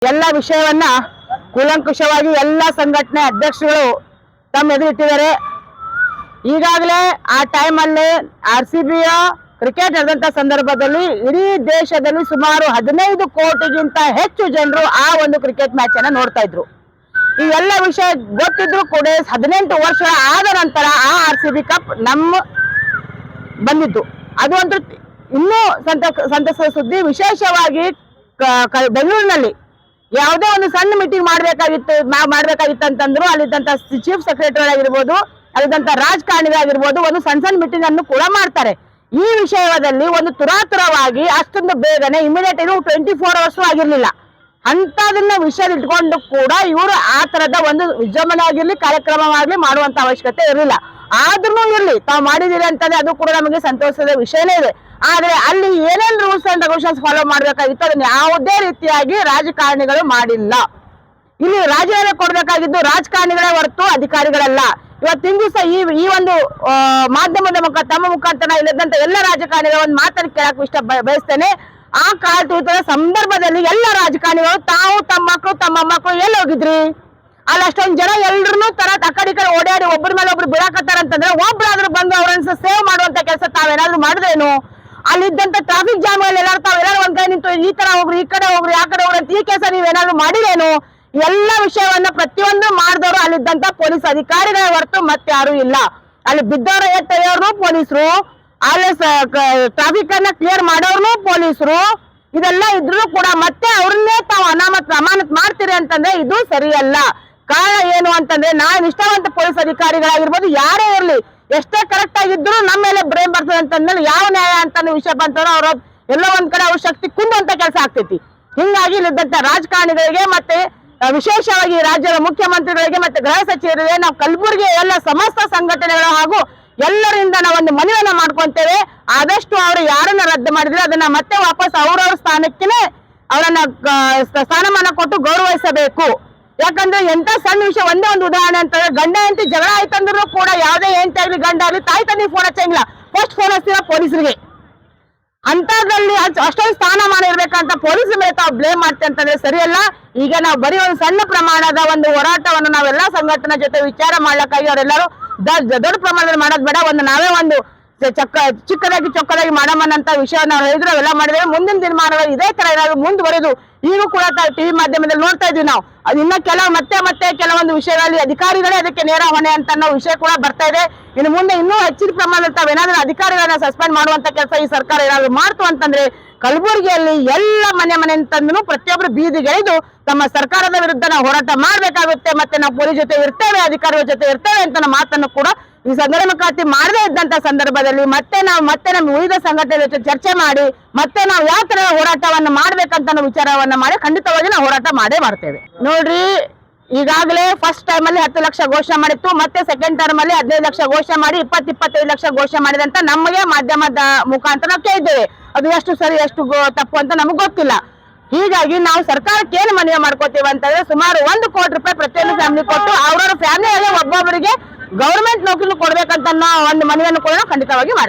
ಎಲ್ಲ ವಿಷಯವನ್ನ ಕೂಲಂಕುಷವಾಗಿ ಎಲ್ಲ ಸಂಘಟನೆ ಅಧ್ಯಕ್ಷರು ತಮ್ಮ ಎದುರಿಟ್ಟಿದ್ದಾರೆ. ಈಗಾಗಲೇ ಆ ಟೈಮಲ್ಲಿ RCBಯ ಕ್ರಿಕೆಟ್ ನಡೆದಂತ ಸಂದರ್ಭದಲ್ಲಿ ಇಡೀ ದೇಶದಲ್ಲಿ ಸುಮಾರು 15 ಕೋಟಿಗಿಂತ ಹೆಚ್ಚು ಜನರು ಆ ಒಂದು ಕ್ರಿಕೆಟ್ ಮ್ಯಾಚ್ ಅನ್ನ ನೋಡ್ತಾ ಇದ್ರು. ಈ ಎಲ್ಲ ವಿಷಯ ಗೊತ್ತಿದ್ರು ಕೂಡ 18 ವರ್ಷ ಆದ ನಂತರ ಆ RCB ಕಪ್ ನಮ್ಮ ಬಂದಿತ್ತು. ಅದು ಅಂತೂ ಇನ್ನೂ ಸಂತಸದ ಸುದ್ದಿ. ವಿಶೇಷವಾಗಿ ಬೆಂಗಳೂರಿನಲ್ಲಿ ಯಾವುದೇ ಒಂದು ಸಣ್ಣ ಮೀಟಿಂಗ್ ಮಾಡ್ಬೇಕಾಗಿತ್ತು ಅಂತಂದ್ರು ಅಲ್ಲಿದ್ದಂತ ಚೀಫ್ ಸೆಕ್ರೆಟರಿ ಆಗಿರ್ಬೋದು, ಅಲ್ಲಿದ್ದಂತ ರಾಜಕಾರಣಿಗಳಾಗಿರ್ಬೋದು ಒಂದು ಸಣ್ಣ ಮೀಟಿಂಗ್ ಅನ್ನು ಕೂಡ ಮಾಡ್ತಾರೆ. ಈ ವಿಷಯದಲ್ಲಿ ಒಂದು ತುರಾತುರವಾಗಿ ಅಷ್ಟೊಂದು ಬೇಗನೆ ಇಮಿಡಿಯೇಟ್ 24 ಅವರ್ಸ್ ಆಗಿರ್ಲಿಲ್ಲ. ಅಂತದನ್ನ ವಿಷಯ ಇಟ್ಕೊಂಡು ಕೂಡ ಇವರು ಆ ತರದ ಒಂದು ವಿಜೃಂಭಣೆ ಆಗಿರ್ಲಿ ಕಾರ್ಯಕ್ರಮವಾಗ್ಲಿ ಮಾಡುವಂತ ಅವಶ್ಯಕತೆ ಇರಲಿಲ್ಲ. ಆದ್ರೂ ಇರ್ಲಿ ತಾವು ಮಾಡಿದಿರಿ ಅಂತಂದ್ರೆ ಅದು ಕೂಡ ನಮಗೆ ಸಂತೋಷದ ವಿಷಯನೇ ಇದೆ. ಆದ್ರೆ ಅಲ್ಲಿ ಏನೇನ್ ರೂಲ್ಸ್ ಅಂಡ್ ರೆಗ್ಯುಲೇಷನ್ಸ್ ಫಾಲೋ ಮಾಡ್ಬೇಕಾಗಿತ್ತು ಅದನ್ನ ಯಾವುದೇ ರೀತಿಯಾಗಿ ರಾಜಕಾರಣಿಗಳು ಮಾಡಿಲ್ಲ. ಇಲ್ಲಿ ರಾಜೀನಾಮೆ ಕೊಡ್ಬೇಕಾಗಿದ್ದು ರಾಜಕಾರಣಿಗಳೇ ಹೊರತು ಅಧಿಕಾರಿಗಳಲ್ಲ. ಇವತ್ತಿನ ದಿವಸ ಈ ಒಂದು ಮಾಧ್ಯಮದ ತಮ್ಮ ಮುಖಾಂತರ ಇಲ್ಲದಂತ ಎಲ್ಲ ರಾಜಕಾರಣಿಗಳ ಒಂದು ಮಾತನ್ನು ಕೇಳಕ್ ಬಯಸ್ತೇನೆ. ಆ ಕಾಲದ ಸಂದರ್ಭದಲ್ಲಿ ಎಲ್ಲ ರಾಜಕಾರಣಿಗಳು ತಾವು ತಮ್ಮ ಮಕ್ಕಳು ಎಲ್ಲಿ ಹೋಗಿದ್ರಿ? ಅಲ್ಲಿ ಅಷ್ಟೊಂದು ಜನ ಎಲ್ರು ತರ ಅಕಡೆ ಓಡಾಡಿ ಒಬ್ಬರ ಮೇಲೆ ಒಬ್ರು ಬಿಡಾಕತ್ತಾರಂತಂದ್ರೆ ಒಬ್ರಾದ್ರೂ ಬಂದು ಅವ್ರನ್ನ ಸೇವ್ ಮಾಡುವಂತ ಕೆಲಸ ತಾವೇನಾದ್ರೂ ಮಾಡಿದ್ರೇನು? ಅಲ್ಲಿದ್ದಂತ ಟ್ರಾಫಿಕ್ ಜಾಮ್ ಅಲ್ಲಿ ತಾವೆಲ್ಲರೂ ಒಂದ್ ಕೈ ನಿಂತು ಈ ತರ ಹೋಗ್ರಿ, ಈ ಕಡೆ ಹೋಗ್ರಿ, ಆ ಕಡೆ ಹೋಗ್ರಿ ಅಂತ ಈ ಕೆಲಸ ನೀವೇನಾದ್ರು ಮಾಡಿರೇನು? ಎಲ್ಲ ವಿಷಯವನ್ನ ಪ್ರತಿಯೊಂದು ಮಾಡಿದವರು ಅಲ್ಲಿದ್ದಂತ ಪೊಲೀಸ್ ಅಧಿಕಾರಿಗಳ ಹೊರತು ಮತ್ತೆ ಯಾರು ಇಲ್ಲ. ಅಲ್ಲಿ ಬಿದ್ದವರ ಎತ್ತವ್ರನು ಪೊಲೀಸರು, ಅಲ್ಲಿ ಟ್ರಾಫಿಕ್ ಅನ್ನ ಕ್ಲಿಯರ್ ಮಾಡೋರ್ನು ಪೊಲೀಸರು, ಇದೆಲ್ಲ ಇದ್ರು ಕೂಡ ಮತ್ತೆ ಅವ್ರನ್ನೇ ತಾವು ಅಮಾನತ್ ಮಾಡ್ತೀರಿ ಅಂತಂದ್ರೆ ಇದು ಸರಿಯಲ್ಲ. ಕಾರಣ ಏನು ಅಂತಂದ್ರೆ ನಾವು ನಿಷ್ಠಾವಂತ ಪೊಲೀಸ್ ಅಧಿಕಾರಿಗಳಾಗಿರ್ಬೋದು ಯಾರೇ ಇರ್ಲಿ ಎಷ್ಟೇ ಕರೆಕ್ಟ್ ಆಗಿದ್ರು ನಮ್ಮ ಮೇಲೆ ಬ್ರೇಮ್ ಬರ್ತದೆ ಅಂತಂದ್ರೆ ಯಾವ ನ್ಯಾಯ ಅಂತ ವಿಷಯ ಬಂತಾರೋ ಅವ್ರ ಎಲ್ಲ ಒಂದ್ ಕಡೆ ಅವ್ರ ಶಕ್ತಿ ಕುಂದುವಂತ ಕೆಲಸ ಆಗ್ತೈತಿ. ಹಿಂಗಾಗಿ ಇಲ್ಲಿದ್ದಂತ ರಾಜಕಾರಣಿಗಳಿಗೆ ಮತ್ತೆ ವಿಶೇಷವಾಗಿ ರಾಜ್ಯದ ಮುಖ್ಯಮಂತ್ರಿಗಳಿಗೆ ಮತ್ತೆ ಗೃಹ ಸಚಿವರಿಗೆ ನಾವು ಕಲಬುರಗಿ ಎಲ್ಲ ಸಮಸ್ತ ಸಂಘಟನೆಗಳು ಹಾಗೂ ಎಲ್ಲರಿಂದ ನಾವೊಂದು ಮನವಿಯನ್ನ ಮಾಡ್ಕೊಂತೇವೆ. ಆದಷ್ಟು ಅವರು ಯಾರನ್ನ ರದ್ದು ಮಾಡಿದ್ರೆ ಅದನ್ನ ಮತ್ತೆ ವಾಪಸ್ ಅವ್ರವ್ರ ಸ್ಥಾನಕ್ಕೆ ಅವರನ್ನ ಸ್ಥಾನಮಾನ ಕೊಟ್ಟು ಗೌರವಿಸಬೇಕು. ಯಾಕಂದ್ರೆ ಎಂತ ಸಣ್ಣ ವಿಷಯ ಒಂದೇ ಒಂದು ಉದಾಹರಣೆ ಅಂತಂದ್ರೆ ಗಂಡ ಹೆಂಡತಿ ಜಗಳ ಆಯ್ತಂದ್ರೂ ಕೂಡ ಯಾವುದೇ ಹೆಂಡತಿ ಆಗ್ಲಿ ಗಂಡ ಆಗ್ಲಿ ತಾಯಿ ತಂದೆ ಫೋನ್ ಹಚ್ಚಂಗಿಲ್ಲ, ಫಸ್ಟ್ ಫೋನ್ ಹಚ್ತೀರ ಪೊಲೀಸರಿಗೆ. ಅಂತದ್ರಲ್ಲಿ ಅಷ್ಟೊಂದು ಸ್ಥಾನಮಾನ ಇರ್ಬೇಕಂತ ಪೊಲೀಸ್ ಮೇಲೆ ತಾವು ಬ್ಲೇಮ್ ಮಾಡ್ತೇವೆ ಅಂತಂದ್ರೆ ಸರಿಯಲ್ಲ. ಈಗ ನಾವು ಬರೀ ಒಂದು ಸಣ್ಣ ಪ್ರಮಾಣದ ಒಂದು ಹೋರಾಟವನ್ನು ನಾವೆಲ್ಲಾ ಸಂಘಟನೆ ಜೊತೆ ವಿಚಾರ ಮಾಡ್ಲಿಕ್ಕಾಗಿ ಅವರೆಲ್ಲರೂ ದೊಡ್ಡ ಪ್ರಮಾಣದಲ್ಲಿ ಮಾಡೋದ್ ಬೇಡ, ಒಂದು ನಾವೇ ಒಂದು ಚಿಕ್ಕದಾಗಿ ಚೊಕ್ಕದಾಗಿ ಮಾಡಮನ್ನಂತ ವಿಷಯ ನಾವು ಹೇಳಿದ್ರು ಅವೆಲ್ಲ ಮಾಡಿದ್ರೆ ಮುಂದಿನ ದಿನಮಾನಗಳು ಇದೇ ತರ ಏನಾದ್ರು ಮುಂದುವರೆದು ಈಗೂ ಕೂಡ ಟಿವಿ ಮಾಧ್ಯಮದಲ್ಲಿ ನೋಡ್ತಾ ಇದೀವಿ ನಾವು. ಅದು ಇನ್ನ ಮತ್ತೆ ಕೆಲವೊಂದು ವಿಷಯಗಳಲ್ಲಿ ಅಧಿಕಾರಿಗಳೇ ಅದಕ್ಕೆ ನೇರ ಹೊಣೆ ಅಂತ ಅನ್ನೋ ವಿಷಯ ಕೂಡ ಬರ್ತಾ ಇದೆ. ಇನ್ನು ಮುಂದೆ ಇನ್ನೂ ಹೆಚ್ಚಿನ ಪ್ರಮಾಣದಲ್ಲಿ ತಾವೇನಾದ್ರೂ ಅಧಿಕಾರಿಗಳನ್ನ ಸಸ್ಪೆಂಡ್ ಮಾಡುವಂತ ಕೆಲಸ ಈ ಸರ್ಕಾರ ಏನಾದ್ರು ಮಾಡ್ತು ಅಂತಂದ್ರೆ ಕಲಬುರಗಿಯಲ್ಲಿ ಎಲ್ಲ ಮನೆ ಅಂತಂದ್ರೂ ಪ್ರತಿಯೊಬ್ಬರು ಬೀದಿಗಿಳಿದು ತಮ್ಮ ಸರ್ಕಾರದ ವಿರುದ್ಧ ನಾವು ಹೋರಾಟ ಮಾಡ್ಬೇಕಾಗುತ್ತೆ. ಮತ್ತೆ ನಾವು ಪೊಲೀಸ್ ಜೊತೆ ಇರ್ತೇವೆ, ಅಧಿಕಾರಿಗಳ ಜೊತೆ ಇರ್ತೇವೆ ಅಂತ ಮಾತನ್ನು ಕೂಡ ಈ ಸಂಘಟನೆ ಮಾಡದೇ ಇದ್ದಂತ ಸಂದರ್ಭದಲ್ಲಿ ಮತ್ತೆ ನಮ್ಮ ಉಳಿದ ಸಂಘಟನೆ ಜೊತೆ ಚರ್ಚೆ ಮಾಡಿ ಮತ್ತೆ ನಾವು ಯಾವ ತರ ಹೋರಾಟವನ್ನು ಮಾಡ್ಬೇಕಂತ ವಿಚಾರವನ್ನ ಮಾಡಿ ಖಂಡಿತವಾಗಿ ನಾವು ಹೋರಾಟ ಮಾಡೇ ಮಾಡ್ತೇವೆ. ನೋಡ್ರಿ, ಈಗಾಗಲೇ ಫಸ್ಟ್ ಟೈಮ್ ಅಲ್ಲಿ 10 ಲಕ್ಷ ಘೋಷಣೆ ಮಾಡಿತ್ತು, ಮತ್ತೆ ಸೆಕೆಂಡ್ ಟರ್ಮ್ ಅಲ್ಲಿ 15 ಲಕ್ಷ ಘೋಷಣೆ ಮಾಡಿ 25 ಲಕ್ಷ ಘೋಷಣೆ ಮಾಡಿದಂತ ನಮಗೆ ಮಾಧ್ಯಮದ ಮುಖಾಂತರ ನಾವು ಕೇಳಿದ್ದೇವೆ. ಅದು ಎಷ್ಟು ಸರಿ ಎಷ್ಟು ತಪ್ಪು ಅಂತ ನಮಗ್ ಗೊತ್ತಿಲ್ಲ. ಹೀಗಾಗಿ ನಾವು ಸರ್ಕಾರಕ್ಕೆ ಏನು ಮನವಿ ಮಾಡ್ಕೋತೀವಿ ಅಂತಂದ್ರೆ ಸುಮಾರು 1 ಕೋಟಿ ರೂಪಾಯಿ ಪ್ರತಿಯೊಂದು ಫ್ಯಾಮಿಲಿ ಕೊಟ್ಟು ಅವ್ರವ್ರ ಫ್ಯಾಮಿಲಿಯಲ್ಲಿ ಒಬ್ಬೊಬ್ಬರಿಗೆ ಗವರ್ಮೆಂಟ್ ನೌಕರಿ ಕೊಡ್ಬೇಕಂತ ಒಂದು ಮನವಿಯನ್ನು ಕೂಡ ಖಂಡಿತವಾಗಿ ಮಾಡ್ತೀವಿ.